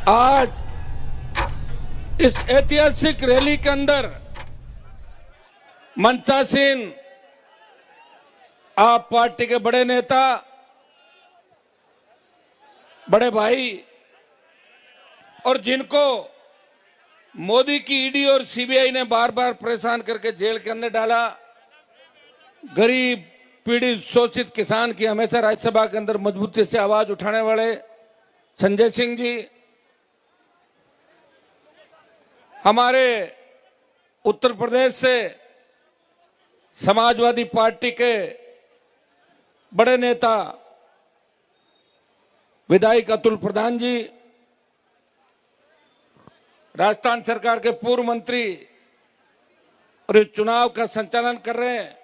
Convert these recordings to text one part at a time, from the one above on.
आज इस ऐतिहासिक रैली के अंदर मंचासीन आप पार्टी के बड़े नेता, बड़े भाई और जिनको मोदी की ईडी और सीबीआई ने बार बार परेशान करके जेल के अंदर डाला, गरीब पीड़ित शोषित किसान की हमेशा राज्यसभा के अंदर मजबूती से आवाज उठाने वाले संजय सिंह जी, हमारे उत्तर प्रदेश से समाजवादी पार्टी के बड़े नेता विधायक अतुल प्रधान जी, राजस्थान सरकार के पूर्व मंत्री और इस चुनाव का संचालन कर रहे हैं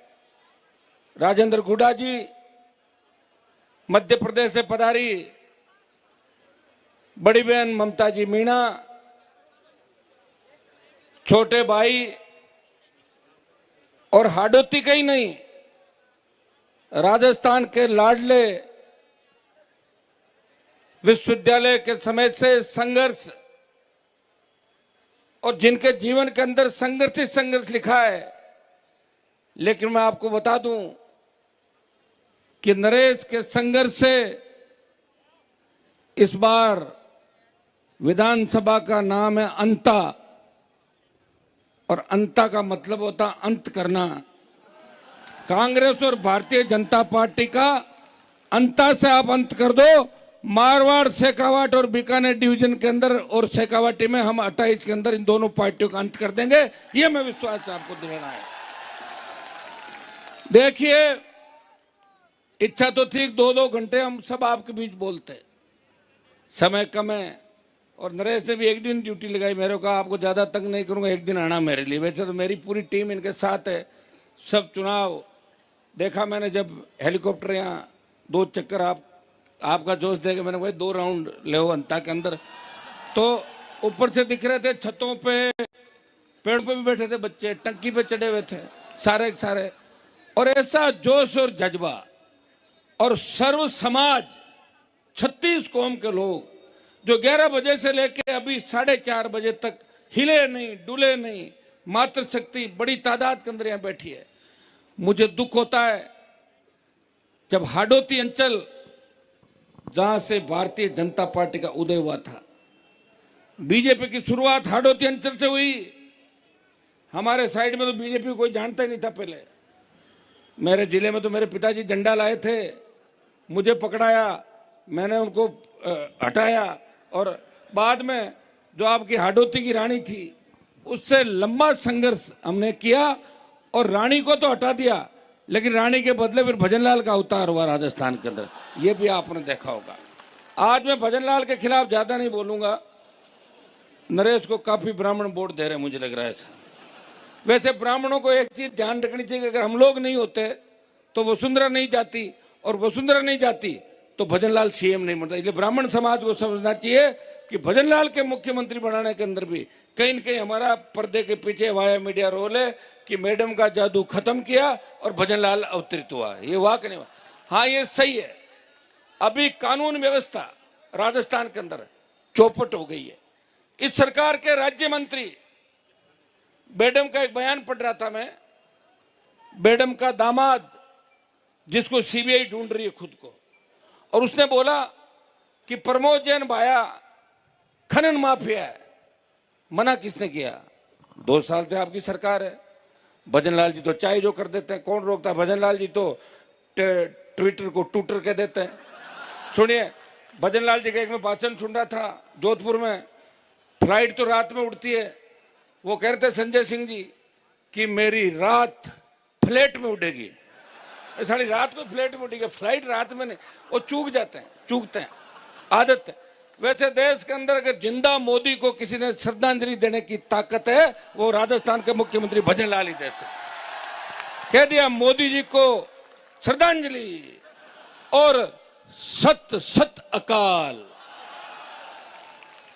राजेंद्र गुडा जी, मध्य प्रदेश से पधारी बड़ी बहन ममता जी मीणा, छोटे भाई और हाडोती का ही नहीं, राजस्थान के लाडले विश्वविद्यालय के समय से संघर्ष और जिनके जीवन के अंदर संघर्ष ही संघर्ष लिखा है। लेकिन मैं आपको बता दूं कि नरेश के संघर्ष से इस बार विधानसभा का नाम है अंता, और अंता का मतलब होता अंत करना। कांग्रेस और भारतीय जनता पार्टी का अंता से आप अंत कर दो। मारवाड़, शेखावाट और बीकानेर डिवीजन के अंदर और शेखावाटी में हम 28 के अंदर इन दोनों पार्टियों का अंत कर देंगे, ये मैं विश्वास आपको दिलाना है। देखिए, इच्छा तो ठीक 2-2 घंटे हम सब आपके बीच बोलते, समय कम है और नरेश ने भी एक दिन ड्यूटी लगाई, मेरे को आपको ज्यादा तंग नहीं करूंगा, एक दिन आना मेरे लिए। वैसे तो मेरी पूरी टीम इनके साथ है। सब चुनाव देखा मैंने, जब हेलीकॉप्टर यहाँ 2 चक्कर आपका जोश देखे, मैंने भाई 2 राउंड ले अंता के अंदर, तो ऊपर से दिख रहे थे, छतों पे पेड़ पे भी बैठे थे बच्चे, टंकी पे चढ़े हुए थे सारे के सारे, और ऐसा जोश और जज्बा, और सर्व समाज 36 कौम के लोग जो 11 बजे से लेके अभी 4:30 बजे तक हिले नहीं डुले नहीं, मातृशक्ति बड़ी तादाद के अंदर यहाँ बैठी है। मुझे दुख होता है जब हाडोती अंचल, जहां से भारतीय जनता पार्टी का उदय हुआ था, बीजेपी की शुरुआत हाडोती अंचल से हुई। हमारे साइड में तो बीजेपी कोई जानता ही नहीं था पहले। मेरे जिले में तो मेरे पिताजी झंडा लाए थे, मुझे पकड़ाया, मैंने उनको हटाया, और बाद में जो आपकी हाडोती की रानी थी उससे लंबा संघर्ष हमने किया, और रानी को तो हटा दिया, लेकिन रानी के बदले फिर भजनलाल का अवतार हुआ राजस्थान के अंदर, ये भी आपने देखा होगा। आज मैं भजनलाल के खिलाफ ज्यादा नहीं बोलूंगा, नरेश को काफी ब्राह्मण वोट दे रहे मुझे लग रहा है। वैसे ब्राह्मणों को एक चीज ध्यान रखनी चाहिए, अगर हम लोग नहीं होते तो वसुंधरा नहीं जाती, और वसुंधरा नहीं जाती तो भजनलाल सीएम नहीं बनता। इसलिए ब्राह्मण समाज को समझना चाहिए कि भजनलाल के मुख्यमंत्री बनाने के अंदर भी कहीं न कहीं हमारा पर्दे के पीछे वाया मीडिया रोल है कि मैडम का जादू खत्म किया और भजनलाल अवतरित हुआ। ये वाक नहीं हुआ। हाँ, ये सही है, अभी कानून व्यवस्था राजस्थान के अंदर चौपट हो गई है। इस सरकार के राज्य मंत्री, मैडम का एक बयान पढ़ रहा था मैं, मैडम का दामाद जिसको सीबीआई ढूंढ रही है खुद को, और उसने बोला कि प्रमोद जैन भाया खनन माफिया है। मना किसने किया? 2 साल से आपकी सरकार है। भजनलाल जी तो चाय जो कर देते हैं, कौन रोकता है? भजनलाल जी तो ट्विटर को टूटर के देते हैं। सुनिए, भजनलाल जी का एक में भाषण सुन रहा था जोधपुर में, फ्लाइट तो रात में उड़ती है, वो कह रहे थे संजय सिंह जी कि मेरी रात फ्लाइट में उड़ेगी। सारी रात को फ्लाइट में उड़ेगी, फ्लाइट रात में नहीं, वो चूकते हैं, आदत है। वैसे देश के अंदर अगर जिंदा मोदी को किसी ने श्रद्धांजलि देने की ताकत है, वो राजस्थान के मुख्यमंत्री भजनलाल ही दे सकते। कह दिया मोदी जी को श्रद्धांजलि, और सत सत अकाल,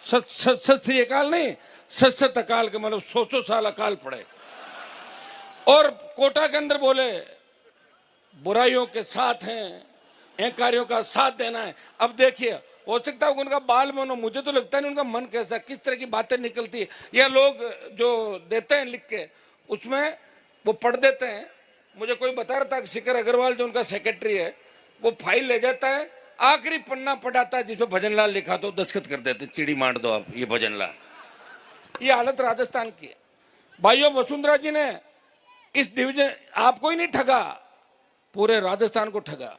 सत श्री अकाल नहीं, सत अकाल के मतलब 100 साल अकाल पड़े। और कोटा के अंदर बोले बुराइयों के साथ हैं, अहंकारियों का साथ देना है। अब देखिए हो सकता है उनका बाल मन हो, मुझे तो लगता नहीं उनका मन कैसा, किस तरह की बातें निकलती है। या लोग जो देते हैं लिख के उसमें वो पढ़ देते हैं। मुझे कोई बता रहा था कि शिखर अग्रवाल जो उनका सेक्रेटरी है वो फाइल ले जाता है, आखिरी पन्ना पढ़ाता है जिसमें भजनलाल लिखा तो दस्तखत कर देते, चिड़ी मार दो आप, ये भजनलाल। ये हालत राजस्थान की है भाइयों। वसुंधरा जी ने इस डिवीजन आपको ही नहीं ठगा, पूरे राजस्थान को ठगा,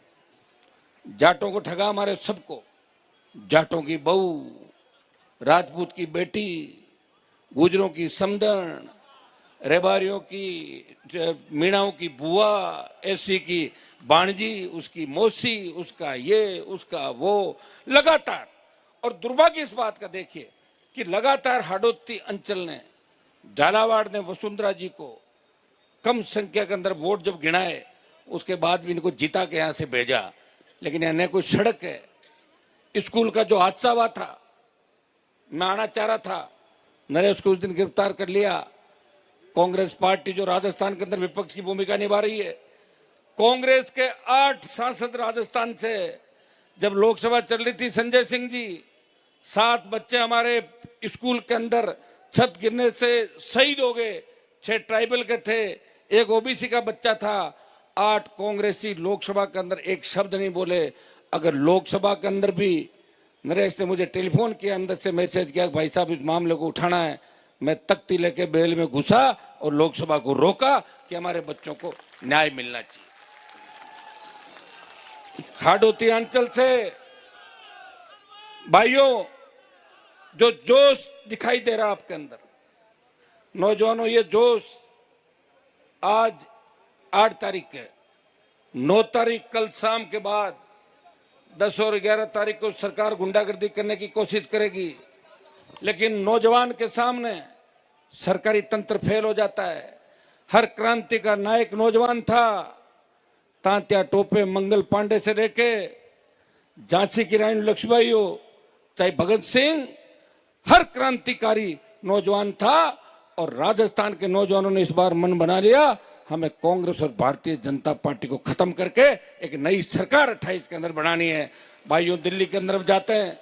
जाटों को ठगा, हमारे सबको, जाटों की बहू, राजपूत की बेटी, गुजरों की समदन, रेबारियों की, मीणाओं की बुआ, एसी की बाणजी, उसकी मौसी, उसका ये, उसका वो, लगातार। और दुर्भाग्य इस बात का देखिए कि लगातार हाड़ोती अंचल ने, झालावाड़ ने वसुंधरा जी को कम संख्या के अंदर वोट जब गिनाए उसके बाद भी इनको जिता के यहाँ से भेजा। लेकिन यहाँ न कोई सड़क है, स्कूल का जो हादसा हुआ था, मैं आना चाह रहा था, नरेश को उस दिन गिरफ्तार कर लिया। कांग्रेस पार्टी जो राजस्थान के अंदर विपक्ष की भूमिका निभा रही है, कांग्रेस के 8 सांसद राजस्थान से, जब लोकसभा चल रही थी, संजय सिंह जी, 7 बच्चे हमारे स्कूल के अंदर छत गिरने से शहीद हो गए, 6 ट्राइबल के थे, 1 ओबीसी का बच्चा था। 8 कांग्रेसी लोकसभा के अंदर एक शब्द नहीं बोले। अगर लोकसभा के अंदर भी नरेश ने मुझे टेलीफोन किया, अंदर से मैसेज किया, भाई साहब इस मामले को उठाना है, मैं तख्ती लेके बेल में घुसा और लोकसभा को रोका कि हमारे बच्चों को न्याय मिलना चाहिए। हाड़ोती अंचल से भाइयों जो जोश दिखाई दे रहा आपके अंदर, नौजवानों, ये जोश आज 8 तारीख है, 9 तारीख कल शाम के बाद 10 और 11 तारीख को सरकार गुंडागर्दी करने की कोशिश करेगी। लेकिन नौजवान के सामने सरकारी तंत्र फेल हो जाता है। हर क्रांति का नायक नौजवान था, तांत्या टोपे मंगल पांडे से लेके झांसी की रानी लक्ष्मीबाई हो, चाहे भगत सिंह, हर क्रांतिकारी नौजवान था। और राजस्थान के नौजवानों ने इस बार मन बना लिया, हमें कांग्रेस और भारतीय जनता पार्टी को खत्म करके एक नई सरकार 28 के अंदर बनानी है। भाइयों, दिल्ली के अंदर जाते हैं,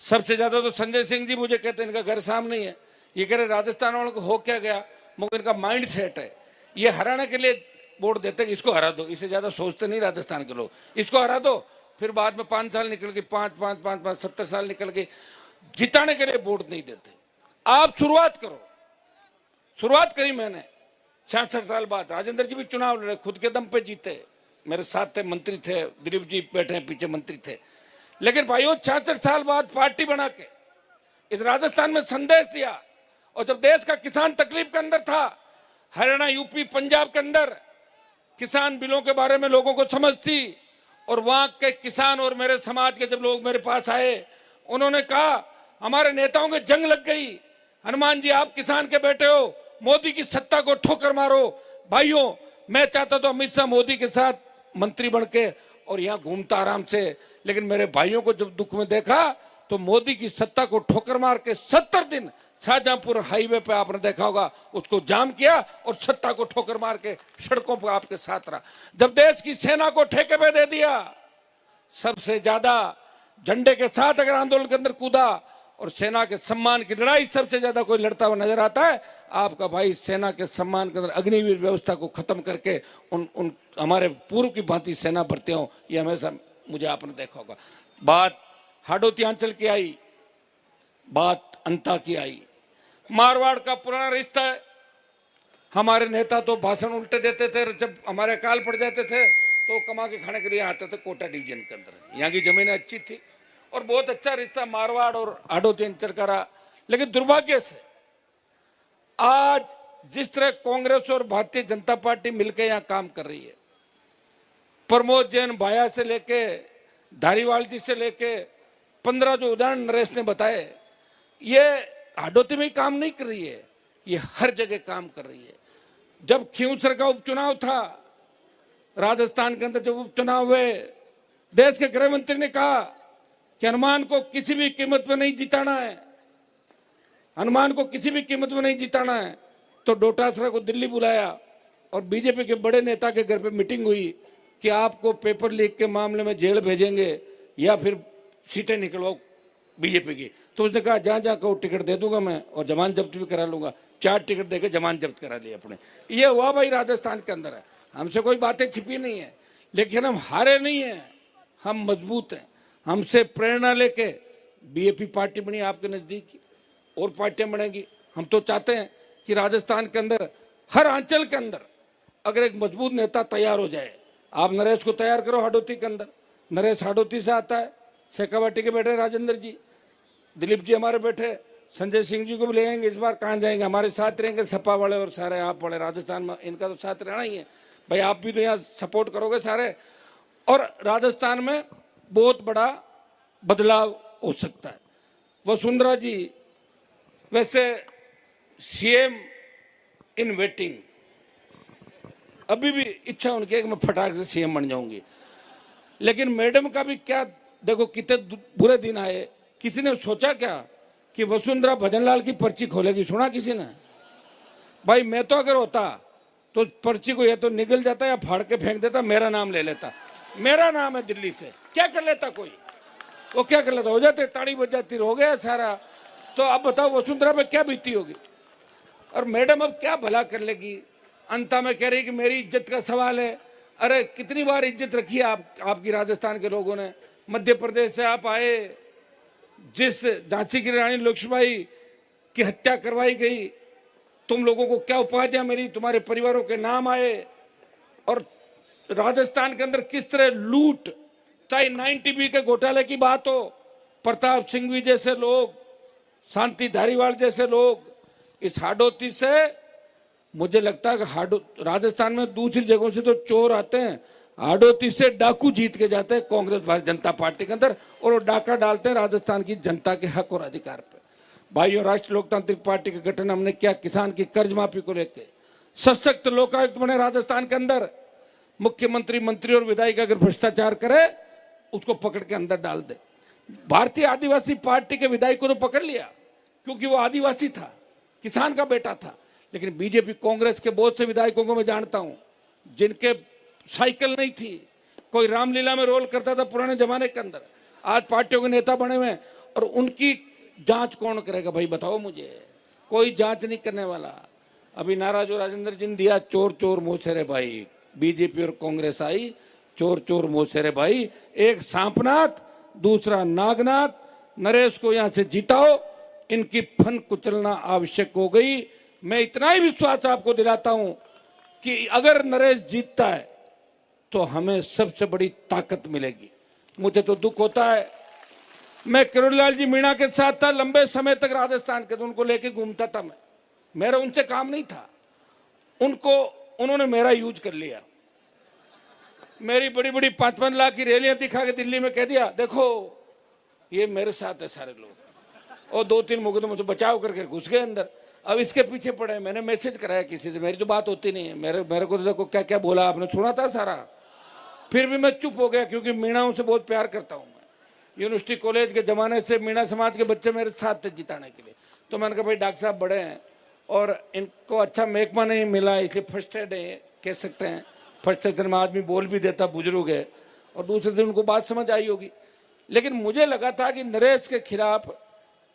सबसे ज्यादा तो संजय सिंह जी मुझे कहते हैं इनका घर सामने ही है। ये कह रहे राजस्थान वालों को हो क्या गया, मगर इनका माइंड सेट है, ये हराने के लिए वोट देते हैं, इसको हरा दो, इससे ज्यादा सोचते नहीं राजस्थान के लोग, इसको हरा दो, फिर बाद में 5 साल निकल गए, 5 70 साल निकल गए, जिताने के लिए वोट नहीं देते। आप शुरुआत करो, शुरुआत करी मैंने 66 साल बाद। राजेंद्र जी भी चुनाव लड़े, खुद के दम पे जीते, मेरे साथ थे, मंत्री थे, दिलीप जी बैठे हैं पीछे, मंत्री थे। लेकिन भाइयों 66 साल बाद पार्टी बना के इस राजस्थान में संदेश दिया। और जब देश का किसान तकलीफ के अंदर था, हरियाणा, यूपी, पंजाब के अंदर किसान बिलों के बारे में लोगों को समझ थी, और वहां के किसान और मेरे समाज के जब लोग मेरे पास आए, उन्होंने कहा हमारे नेताओं के जंग लग गई, हनुमान जी आप किसान के बेटे हो, मोदी की सत्ता को ठोकर मारो। भाइयों, मैं चाहता तो अमित शाह मोदी के साथ मंत्री बन के और यहाँ घूमता आराम से, लेकिन मेरे भाइयों को जब दुख में देखा तो मोदी की सत्ता को ठोकर मार के 70 दिन शाहजहांपुर हाईवे पे आपने देखा होगा, उसको जाम किया और सत्ता को ठोकर मार के सड़कों पर आपके साथ रहा। जब देश की सेना को ठेके पे दे दिया, सबसे ज्यादा झंडे के साथ अगर आंदोलन के अंदर कूदा और सेना के सम्मान की लड़ाई सबसे ज्यादा कोई लड़ता हुआ नजर आता है, आपका भाई सेना के सम्मान के अंदर अग्निवीर व्यवस्था को खत्म करके उन हमारे पूर्व की भांति सेना भर्ती हो, ये हमेशा मुझे आपने देखा होगा। बात हाड़ोती अंचल की आई, बात अंता की आई, मारवाड़ का पुराना रिश्ता है। हमारे नेता तो भाषण उल्टे देते थे, जब हमारे अकाल पड़ जाते थे तो कमा के खाने के लिए आते थे कोटा डिवीजन के अंदर। यहाँ की जमीनें अच्छी थी और बहुत अच्छा रिश्ता मारवाड़ और हाड़ोती अंचल का रहा। लेकिन दुर्भाग्य से आज जिस तरह कांग्रेस और भारतीय जनता पार्टी मिलकर यहाँ काम कर रही है, प्रमोद जैन भाया से लेके धारीवाल जी से लेके 15 जो उदाहरण नरेश ने बताए, ये हाड़ोती में ही काम नहीं कर रही है, ये हर जगह काम कर रही है। जब खींवसर का उपचुनाव था राजस्थान के अंदर, जब उपचुनाव हुए, देश के गृह मंत्री ने कहा कि हनुमान को किसी भी कीमत में नहीं जिताना है, हनुमान को किसी भी कीमत में नहीं जिताना है। तो डोटासरा को दिल्ली बुलाया और बीजेपी के बड़े नेता के घर पे मीटिंग हुई कि आपको पेपर लीक के मामले में जेल भेजेंगे या फिर सीटें निकलवाओ बीजेपी की। तो उसने कहा जहाँ जहाँ कहो टिकट दे दूंगा मैं और जमानत जब्त भी करा लूंगा। 4 टिकट देके जमानत जब्त करा ली अपने। ये हुआ भाई राजस्थान के अंदर है। हमसे कोई बातें छिपी नहीं है, लेकिन हम हारे नहीं हैं, हम मजबूत हैं। हमसे प्रेरणा लेके बीजेपी पार्टी बनी आपके नज़दीक, और पार्टियां बनेगी। हम तो चाहते हैं कि राजस्थान के अंदर हर अंचल के अंदर अगर एक मजबूत नेता तैयार हो जाए। आप नरेश को तैयार करो हाडोती के अंदर, नरेश हाडोती से आता है, शेखावाटी के बैठे राजेंद्र जी, दिलीप जी हमारे बैठे, संजय सिंह जी को भी ले आएंगे। इस बार कहाँ जाएंगे, हमारे साथ रहेंगे सपा वाले और सारे आप वाले राजस्थान में, इनका तो साथ रहना ही है भाई। आप भी तो यहाँ सपोर्ट करोगे सारे, और राजस्थान में बहुत बड़ा बदलाव हो सकता है। वसुंधरा जी वैसे सीएम इन वेटिंग, अभी भी इच्छा उनकी है कि मैं फटाक से सीएम बन जाऊंगी। लेकिन मैडम का भी क्या, देखो कितने बुरे दिन आए। किसी ने सोचा क्या कि वसुंधरा भजनलाल की पर्ची खोलेगी? सुना किसी ने? भाई मैं तो अगर होता तो पर्ची को या तो निगल जाता या फाड़ के फेंक देता, मेरा नाम ले लेता। मेरा नाम है दिल्ली से, क्या कर लेता कोई? वो क्या कर लेता? हो जाते, ताड़ी बज जाती, हो गया सारा। तो अब बताओ वसुंधरा पे क्या बीती होगी। और मैडम अब क्या भला कर लेगी? अंता में कह रही कि मेरी इज्जत का सवाल है। अरे कितनी बार इज्जत रखी है आपकी राजस्थान के लोगों ने। मध्य प्रदेश से आप आए, जिस झांसी की रानी लक्ष्मीबाई की हत्या करवाई गई, तुम लोगों को क्या उपाधियां मिली, तुम्हारे परिवारों के नाम आए। और राजस्थान के अंदर किस तरह लूट, चाहे 9TB के घोटाले की बात हो, प्रताप सिंघवी जैसे लोग, शांति धारीवाल जैसे लोग, इस हाडोती से मुझे लगता है कि राजस्थान में दूसरी जगहों से तो चोर आते हैं, हाडोती से डाकू जीत के जाते हैं कांग्रेस भारतीय जनता पार्टी के अंदर, और वो डाका डालते हैं राजस्थान की जनता के हक और अधिकार पे। भाइयों, राष्ट्रीय लोकतांत्रिक पार्टी का गठन हमने किया किसान की कर्ज माफी को लेकर। सशक्त लोकायुक्त बने राजस्थान के अंदर। मुख्यमंत्री, मंत्री और विधायक अगर भ्रष्टाचार करे उसको पकड़ के अंदर डाल दे। भारतीय आदिवासी पार्टी के विधायक को तो पकड़ लिया क्योंकि वो आदिवासी था, किसान का बेटा था। लेकिन बीजेपी कांग्रेस के बहुत से विधायकों को मैं जानता हूं जिनके साइकिल नहीं थी, कोई रामलीला में रोल करता था पुराने जमाने के अंदर, आज पार्टियों के नेता बने हुए। और उनकी जांच कौन करेगा भाई, बताओ मुझे? कोई जांच नहीं करने वाला। अभी नारा जो राजेंद्र जी ने दिया, चोर चोर मोसेरे भाई, बीजेपी और कांग्रेस आई, चोर चोर मोसेरे भाई। एक सांपनाथ, दूसरा नागनाथ। नरेश को यहां से जिताओ, इनकी फन कुचलना आवश्यक हो गई। मैं इतना ही विश्वास आपको दिलाता हूं कि अगर नरेश जीतता है तो हमें सबसे बड़ी ताकत मिलेगी। मुझे तो दुख होता है, मैं किरोड़ीलाल जी मीणा के साथ था लंबे समय तक राजस्थान के, तो उनको लेके घूमता था मैं, मेरा उनसे काम नहीं था। उन्होंने मेरा यूज कर लिया। मेरी बड़ी बड़ी 5-5 लाख की रैलियां दिखा के दिल्ली में कह दिया देखो ये मेरे साथ है सारे लोग, और 2-3 मुकदमों से बचाव करके घुस गए अंदर। अब इसके पीछे पड़े। मैंने मैसेज कराया किसी से, मेरी तो बात होती नहीं है। मेरे को तो देखो क्या क्या बोला आपने, सुना था सारा। फिर भी मैं चुप हो गया क्योंकि मीणाओं से बहुत प्यार करता हूं मैं। यूनिवर्सिटी कॉलेज के जमाने से मीणा समाज के बच्चे मेरे साथ थे जिताने के लिए। तो मैंने कहा भाई डॉक्टर साहब बड़े हैं और इनको अच्छा महकमा नहीं मिला, इसलिए फर्स्टेड है कह सकते हैं। फर्स्टेशन में आदमी बोल भी देता, बुजुर्ग है। और दूसरे दिन उनको बात समझ आई होगी। लेकिन मुझे लगा था कि नरेश के खिलाफ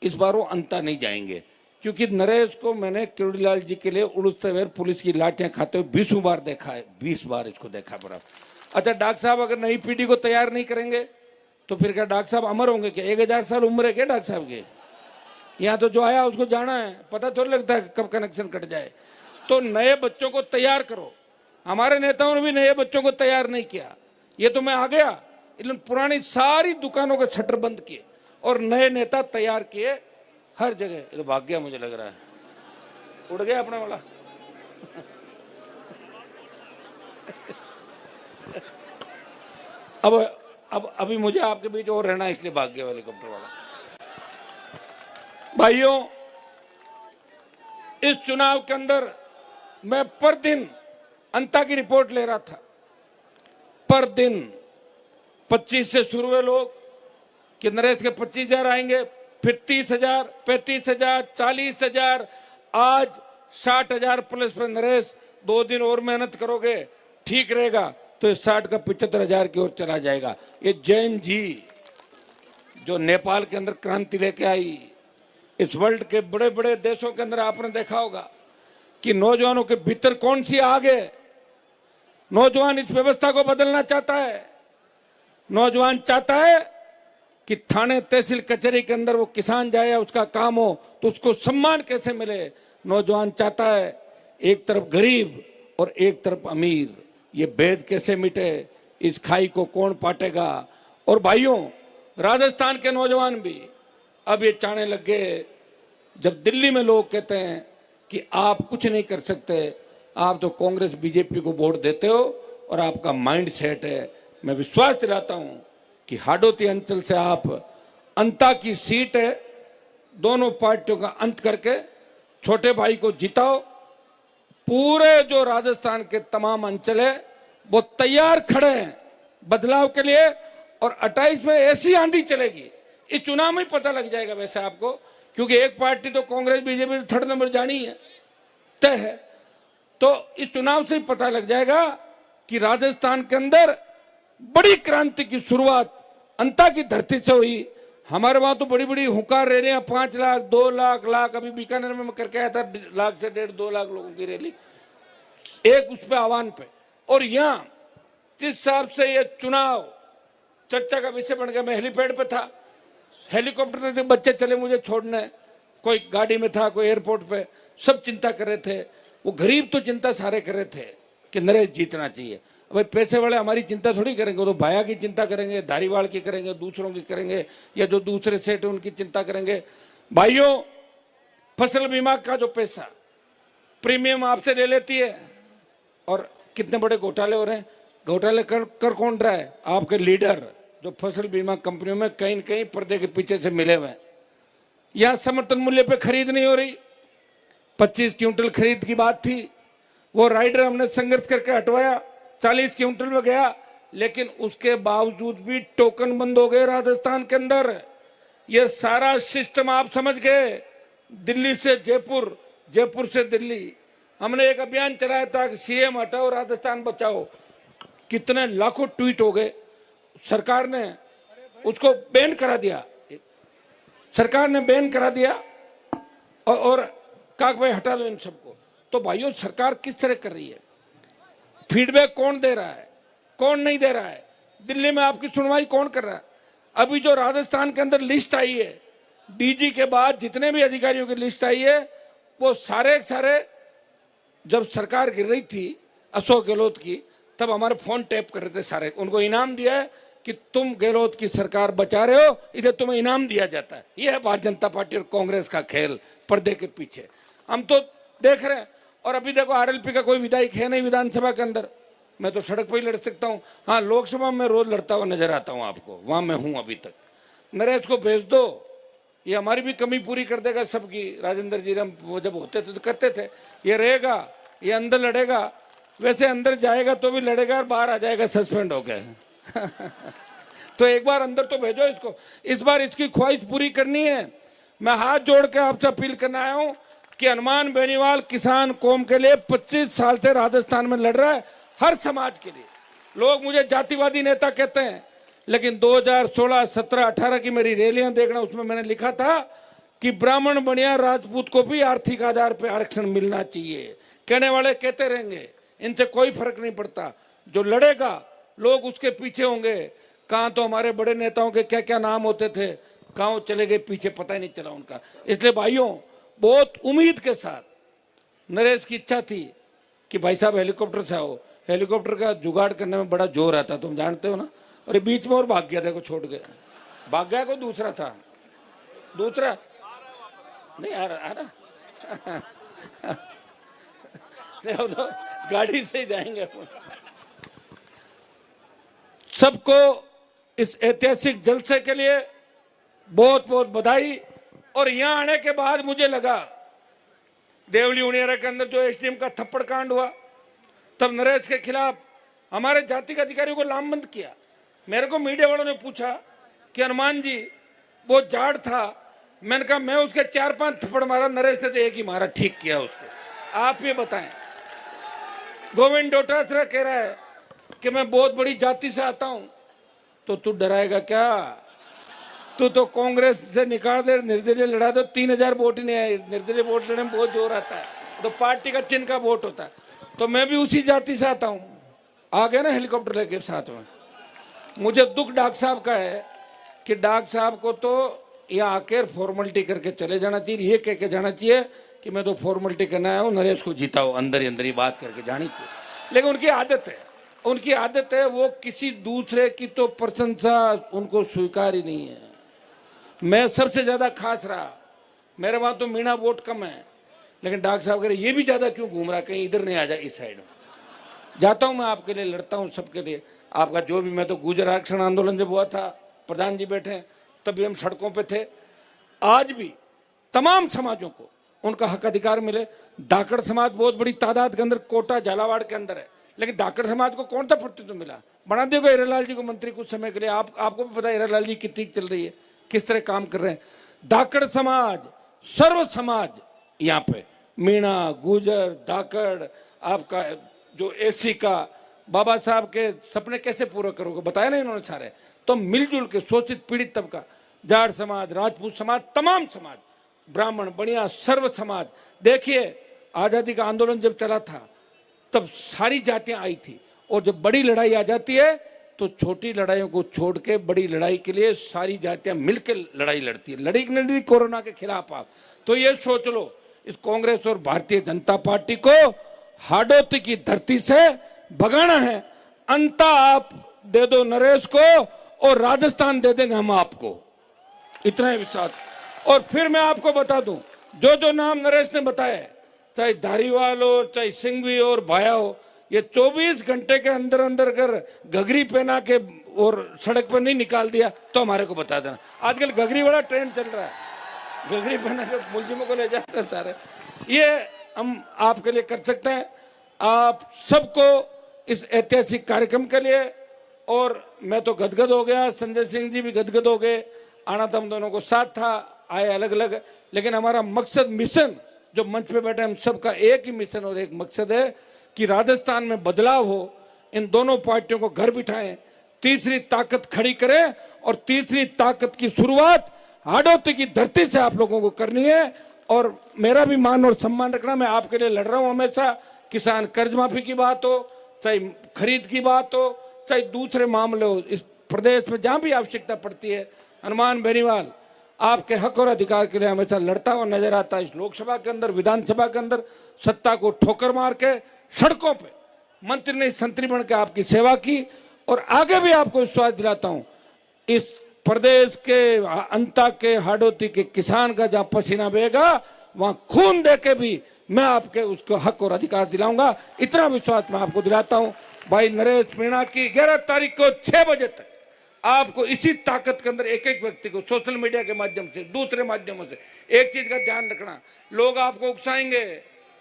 इस बार वो अंता नहीं जाएंगे, क्योंकि नरेश को मैंने किरोड़ीलाल जी के लिए उड़ते हुए पुलिस की लाठियां खाते हुए 20 बार देखा है, 20 बार इसको देखा बड़ा। अच्छा डॉक्टर साहब, अगर नई पीढ़ी को तैयार नहीं करेंगे तो फिर क्या डॉक्टर साहब अमर होंगे क्या? 1000 साल उम्र है क्या डॉक्टर साहब की? यहाँ तो जो आया उसको जाना है, पता थोड़ा लगता है कब कनेक्शन कट जाए। तो नए बच्चों को तैयार करो। हमारे नेताओं ने भी नए बच्चों को तैयार नहीं किया। ये तो मैं आ गया, लेकिन पुरानी सारी दुकानों के शटर बंद किए और नए नेता तैयार किए हर जगह। ये तो भाग गया, मुझे लग रहा है उड़ गया अपना वाला। अब अभी मुझे आपके बीच और रहना है, इसलिए भाग गया हेलीकॉप्टर वाला। भाइयों, इस चुनाव के अंदर मैं पर दिन अंता की रिपोर्ट ले रहा था। पर दिन 25 से शुरू हुए लोग कि नरेश के 25,000 आएंगे, फिर 30,000, 35,000, 40,000, आज 60,000 प्लस पर नरेश। 2 दिन और मेहनत करोगे ठीक रहेगा तो 60 का 75,000 की ओर चला जाएगा। ये जो नेपाल के अंदर क्रांति लेके आई, इस वर्ल्ड के बड़े बड़े देशों के अंदर आपने देखा होगा कि नौजवानों के भीतर कौन सी आग है। नौजवान इस व्यवस्था को बदलना चाहता है। नौजवान चाहता है कि थाने तहसील कचहरी के अंदर वो किसान जाए, उसका काम हो तो उसको सम्मान कैसे मिले। नौजवान चाहता है एक तरफ गरीब और एक तरफ अमीर, ये भेद कैसे मिटे, इस खाई को कौन पाटेगा। और भाइयों, राजस्थान के नौजवान भी अब ये चाहने लग गए, जब दिल्ली में लोग कहते हैं कि आप कुछ नहीं कर सकते, आप तो कांग्रेस बीजेपी को वोट देते हो और आपका माइंड सेट है। मैं विश्वास दिलाता हूं कि हाडोती अंचल से आप अंता की सीट है, दोनों पार्टियों का अंत करके छोटे भाई को जिताओ। पूरे जो राजस्थान के तमाम अंचल है वो तैयार खड़े हैं बदलाव के लिए, और 28 में ऐसी आंधी चलेगी, इस चुनाव में पता लग जाएगा वैसे आपको, क्योंकि एक पार्टी तो कांग्रेस बीजेपी थर्ड नंबर जानी है, तय है। तो इस चुनाव से ही पता लग जाएगा कि राजस्थान के अंदर बड़ी क्रांति की शुरुआत अंता की धरती से हुई। हमारे वहां तो बड़ी बड़ी हुंकार रैलियां 5 लाख 2 लाख, अभी बीकानेर में मैं करके आया था, 1.5 लाख से 1.5-2 लाख लोगों की रैली एक उस पे आह्वान पे। और यहाँ जिस हिसाब से ये चुनाव चर्चा का विषय बन गया, मैं हेलीपैड पे था, हेलीकॉप्टर से बच्चे चले मुझे छोड़ने, कोई गाड़ी में था, कोई एयरपोर्ट पे, सब चिंता कर रहे थे। वो गरीब तो चिंता सारे कर रहे थे कि नरेश जीतना चाहिए। भाई पैसे वाले हमारी चिंता थोड़ी करेंगे, वो तो भाया की चिंता करेंगे, धारीवाल की करेंगे, दूसरों की करेंगे, या जो दूसरे सेठ है उनकी चिंता करेंगे। भाइयों, फसल बीमा का जो पैसा प्रीमियम आपसे ले लेती है, और कितने बड़े घोटाले हो रहे हैं। घोटाले कर कौन रहा है? आपके लीडर, जो फसल बीमा कंपनियों में कहीं न कहीं पर्दे के पीछे से मिले हुए हैं। यहां समर्थन मूल्य पे खरीद नहीं हो रही, 25 क्विंटल खरीद की बात थी, वो राइडर हमने संघर्ष करके हटवाया, 40 क्विंटल में गया, लेकिन उसके बावजूद भी टोकन बंद हो गए राजस्थान के अंदर। ये सारा सिस्टम आप समझ गए, दिल्ली से जयपुर, जयपुर से दिल्ली। हमने एक अभियान चलाया था कि सीएम हटाओ राजस्थान बचाओ, कितने लाखों ट्वीट हो गए, सरकार ने उसको बैन करा दिया, सरकार ने बैन करा दिया, और कहा भाई हटा दो इन सबको। तो भाइयों, सरकार किस तरह कर रही है, फीडबैक कौन दे रहा है, कौन नहीं दे रहा है, दिल्ली में आपकी सुनवाई कौन कर रहा है। अभी जो राजस्थान के अंदर लिस्ट आई है, डीजी के बाद जितने भी अधिकारियों की लिस्ट आई है, वो सारे जब सरकार गिर रही थी अशोक गहलोत की, तब हमारे फोन टैप कर रहे थे सारे, उनको इनाम दिया है कि तुम गहलोत की सरकार बचा रहे हो, इधर तुम्हें इनाम दिया जाता है। यह है भारतीय जनता पार्टी और कांग्रेस का खेल पर्दे के पीछे, हम तो देख रहे हैं। और अभी देखो, आरएलपी का कोई विधायक है नहीं विधानसभा के अंदर, मैं तो सड़क पर ही लड़ सकता हूँ। हाँ, लोकसभा में रोज लड़ता हुआ नजर आता हूँ आपको, वहां मैं हूं अभी तक। नरेश को भेज दो, ये हमारी भी कमी पूरी कर देगा सबकी। राजेंद्र जी हम वो जब होते थे तो करते थे, ये रहेगा, ये अंदर लड़ेगा, वैसे अंदर जाएगा तो भी लड़ेगा और बाहर आ जाएगा सस्पेंड होके तो एक बार अंदर तो भेजो इसको, इस बार इसकी ख्वाहिश पूरी करनी है। मैं हाथ जोड़ के आपसे अपील करना आया हूं कि हनुमान बेनीवाल किसान कौम के लिए 25 साल से राजस्थान में लड़ रहा है, हर समाज के लिए। लोग मुझे जातिवादी नेता कहते हैं, लेकिन 2016, 17, 18 की मेरी रैलियां देखना, उसमें मैंने लिखा था कि ब्राह्मण बनिया राजपूत को भी आर्थिक आधार पर आरक्षण मिलना चाहिए। कहने वाले कहते रहेंगे, इनसे कोई फर्क नहीं पड़ता, जो लड़ेगा लोग उसके पीछे होंगे। कहां तो हमारे बड़े नेताओं के क्या क्या नाम होते थे, कहां चले गए पीछे, पता ही नहीं चला उनका। इसलिए भाइयों, बहुत उम्मीद के साथ नरेश की इच्छा थी कि भाई साहब हेलीकॉप्टर से आओ। हेलीकॉप्टर का जुगाड़ करने में बड़ा जोर आता, तुम जानते हो ना। और बीच में और भाग गया, देखो छोड़ गया, भाग गया, को दूसरा था, दूसरा नहीं आ रहा तो गाड़ी से ही जाएंगे। सबको इस ऐतिहासिक जलसे के लिए बहुत बहुत बधाई। और यहां आने के बाद मुझे लगा, देवली उनियारा के अंदर जो एसडीएम का थप्पड़ कांड हुआ, तब नरेश के खिलाफ हमारे जाति के अधिकारियों को लामबंद किया। मेरे को मीडिया वालों ने पूछा कि हनुमान जी वो जाट था, मैंने कहा मैं उसके 4-5 थप्पड़ मारा, नरेश ने तो एक ही मारा, ठीक किया उसको। आप ये बताएं, गोविंद डोटासरा कह रहा है कि मैं बहुत बड़ी जाति से आता हूं, तो तू डराएगा क्या? तू तो कांग्रेस से निकाल दे, निर्दलीय लड़ा दो, 3000 वोट ही नहीं आए। निर्दलीय वोट लेने में बहुत जोर आता है, तो पार्टी का चिन्ह का वोट होता है। तो मैं भी उसी जाति से आता हूँ, आ गया ना हेलीकॉप्टर लेके साथ में। मुझे दुख डॉक्टर साहब का है कि डॉक्टर साहब को तो यहाँ आकर फॉर्मेलिटी करके चले जाना चाहिए, ये कह के जाना चाहिए कि मैं तो फॉर्मेलिटी करना आया हूँ, नरेश को जीताओ, अंदर ही अंदर ही बात करके जानी चाहिए। लेकिन उनकी आदत है, उनकी आदत है, वो किसी दूसरे की तो प्रशंसा उनको स्वीकार ही नहीं है। मैं सबसे ज़्यादा खास रहा, मेरे वहाँ तो मीणा वोट कम है, लेकिन डॉक्टर साहब कह रहे ये भी ज़्यादा क्यों घूम रहा, कहीं इधर नहीं आ जाए, इस साइड में जाता हूँ मैं, आपके लिए लड़ता हूँ, सबके लिए। आपका जो भी, मैं तो गुर्जर आरक्षण आंदोलन जब हुआ था, प्रधान जी बैठे हैं, तभी हम सड़कों पे थे। आज भी तमाम समाजों को उनका हक अधिकार मिले। धाकड़ समाज बहुत बड़ी तादाद के अंदर कोटा झालावाड़ के अंदर है, लेकिन धाकड़ समाज को कौन सा प्रतिनिधित्व मिला? बना देगा हीरालाल जी को मंत्री कुछ समय के लिए। आपको भी पता है हीरालाल जी कितनी चल रही है, किस तरह काम कर रहे हैं। धाकड़ समाज, सर्व समाज, यहाँ पे मीणा, गुर्जर, धाकड़, आपका जो एसी का, बाबा साहब के सपने कैसे पूरा करोगे, बताया ना इन्होंने सारे। तो मिलजुल के शोषित पीड़ित तबका, जाट समाज, राजपूत समाज, तमाम समाज, ब्राह्मण, बनिया, सर्व समाज। देखिए आज़ादी का आंदोलन जब चला था तब सारी जातियां आई थी, और जब बड़ी लड़ाई आ जाती है तो छोटी लड़ाइयों को छोड़ के बड़ी लड़ाई के लिए सारी जातियां मिलकर लड़ाई लड़ती है। लड़ी नहीं कोरोना के खिलाफ आप, तो ये सोच लो, इस कांग्रेस और भारतीय जनता पार्टी को हाड़ौती की धरती से भगाना है। अंता आप दे दो नरेश को, और राजस्थान दे देंगे हम आपको, इतना ही विश्वास। और फिर मैं आपको बता दूं, जो जो नाम नरेश ने बताया, चाहे धारीवाल हो, चाहे सिंघवी और भाया हो, ये 24 घंटे के अंदर अंदर अगर घघरी पहना के और सड़क पर नहीं निकाल दिया तो हमारे को बता देना। आजकल घघरी वाला ट्रेंड चल रहा है, घघरी पहना के मुलजिमों को ले जाते हैं सारे। ये हम आपके लिए कर सकते हैं, आप सबको इस ऐतिहासिक कार्यक्रम के लिए। और मैं तो गदगद हो गया, संजय सिंह जी भी गदगद हो गए। आना तो हम दोनों को साथ था, आए अलग अलग, लेकिन हमारा मकसद, मिशन, जो मंच पे बैठे हम सबका एक ही मिशन और एक मकसद है कि राजस्थान में बदलाव हो, इन दोनों पार्टियों को घर बिठाएं, तीसरी ताकत खड़ी करें, और तीसरी ताकत की शुरुआत हाड़ौती की धरती से आप लोगों को करनी है। और मेरा भी मान और सम्मान रखना, मैं आपके लिए लड़ रहा हूं हमेशा। किसान कर्ज माफी की बात हो, चाहे खरीद की बात हो, चाहे दूसरे मामले हो, इस प्रदेश में जहां भी आवश्यकता पड़ती है, हनुमान बेनीवाल आपके हक और अधिकार के लिए हमेशा लड़ता हुआ नजर आता है। इस लोकसभा के अंदर, विधानसभा के अंदर सत्ता को ठोकर मार के सड़कों पे मंत्री नहीं संतरी बन के आपकी सेवा की, और आगे भी आपको विश्वास दिलाता हूं, इस प्रदेश के अंता के हाड़ौती के किसान का जहां पसीना बहेगा, वहां खून दे के भी मैं आपके उसको हक और अधिकार दिलाऊंगा। इतना विश्वास मैं आपको दिलाता हूं। भाई नरेश मीणा की 11 तारीख को 6 बजे तक आपको इसी ताकत के अंदर एक एक व्यक्ति को सोशल मीडिया के माध्यम से, दूसरे माध्यमों से, एक चीज का ध्यान रखना, लोग आपको उकसाएंगे,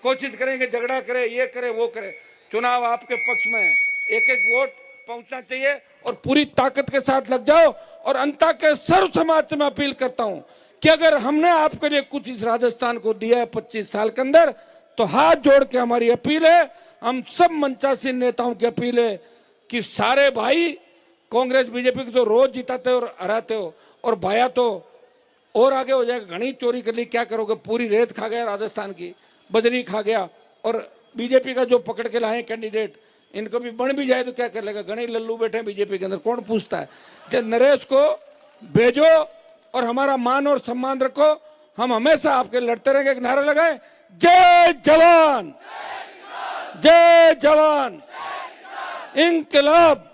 कोशिश करेंगे झगड़ा करे, ये करे वो करे, चुनाव आपके पक्ष में है, एक एक वोट पहुंचना चाहिए, और पूरी ताकत के साथ लग जाओ। और अंता के सर्व समाज से मैं अपील करता हूं कि अगर हमने आपके लिए कुछ इस राजस्थान को दिया है 25 साल के अंदर, तो हाथ जोड़ के हमारी अपील है, हम सब मंचासीन नेताओं की अपील है कि सारे भाई, कांग्रेस बीजेपी को तो रोज जिताते हो और हराते हो, और भाया तो और आगे हो जाएगा, घनी चोरी कर ली, क्या करोगे, पूरी रेत खा गया राजस्थान की, बजरी खा गया। और बीजेपी का जो पकड़ के लाए कैंडिडेट, इनको भी बन भी जाए तो क्या कर लेगा, घनी लल्लू बैठे हैं बीजेपी के अंदर, कौन पूछता है। जब नरेश को भेजो और हमारा मान और सम्मान रखो, हम हमेशा आपके लड़ते रहेंगे। एक नारा लगाए, जय जवान, जय जवान, इंकलाब।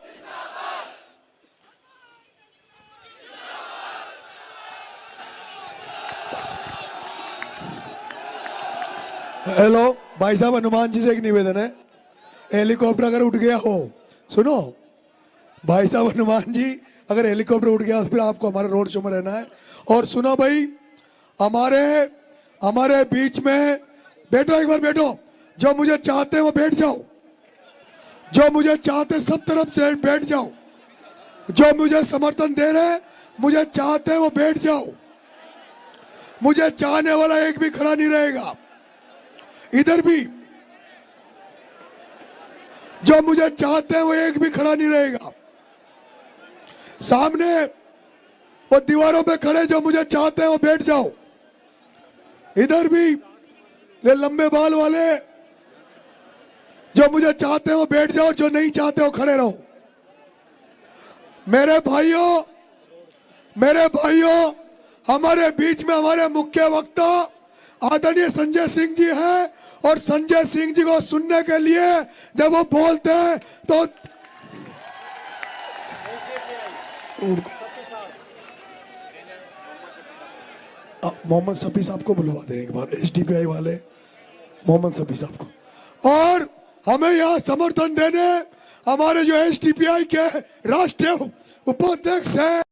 हेलो भाई साहब, हनुमान जी से एक निवेदन है, हेलीकॉप्टर अगर उठ गया हो, सुनो भाई साहब, हनुमान जी अगर हेलीकॉप्टर उठ गया तो फिर आपको हमारे रोड शो में रहना है। और सुनो भाई, हमारे बीच में बैठो, एक बार बैठो, जो मुझे चाहते हैं वो बैठ जाओ, जो मुझे चाहते सब तरफ से बैठ जाओ, जो मुझे समर्थन दे रहे हैं, मुझे चाहते हैं वो बैठ जाओ, मुझे चाहने वाला एक भी खड़ा नहीं रहेगा। इधर भी जो मुझे चाहते हैं वो एक भी खड़ा नहीं रहेगा। सामने वो दीवारों पे खड़े जो मुझे चाहते हैं वो बैठ जाओ। इधर भी ये लंबे बाल वाले जो मुझे चाहते हैं वो बैठ जाओ, जो नहीं चाहते हो खड़े रहो। मेरे भाइयों, हमारे बीच में हमारे मुख्य वक्ता आदरणीय संजय सिंह जी हैं, और संजय सिंह जी को सुनने के लिए जब वो बोलते हैं तो मोहम्मद शफी साहब को बुलवा दें एक बार, एसडीपीआई वाले मोहम्मद शफी साहब को। और हमें यहाँ समर्थन देने हमारे जो एसडीपीआई के राष्ट्रीय उपाध्यक्ष हैं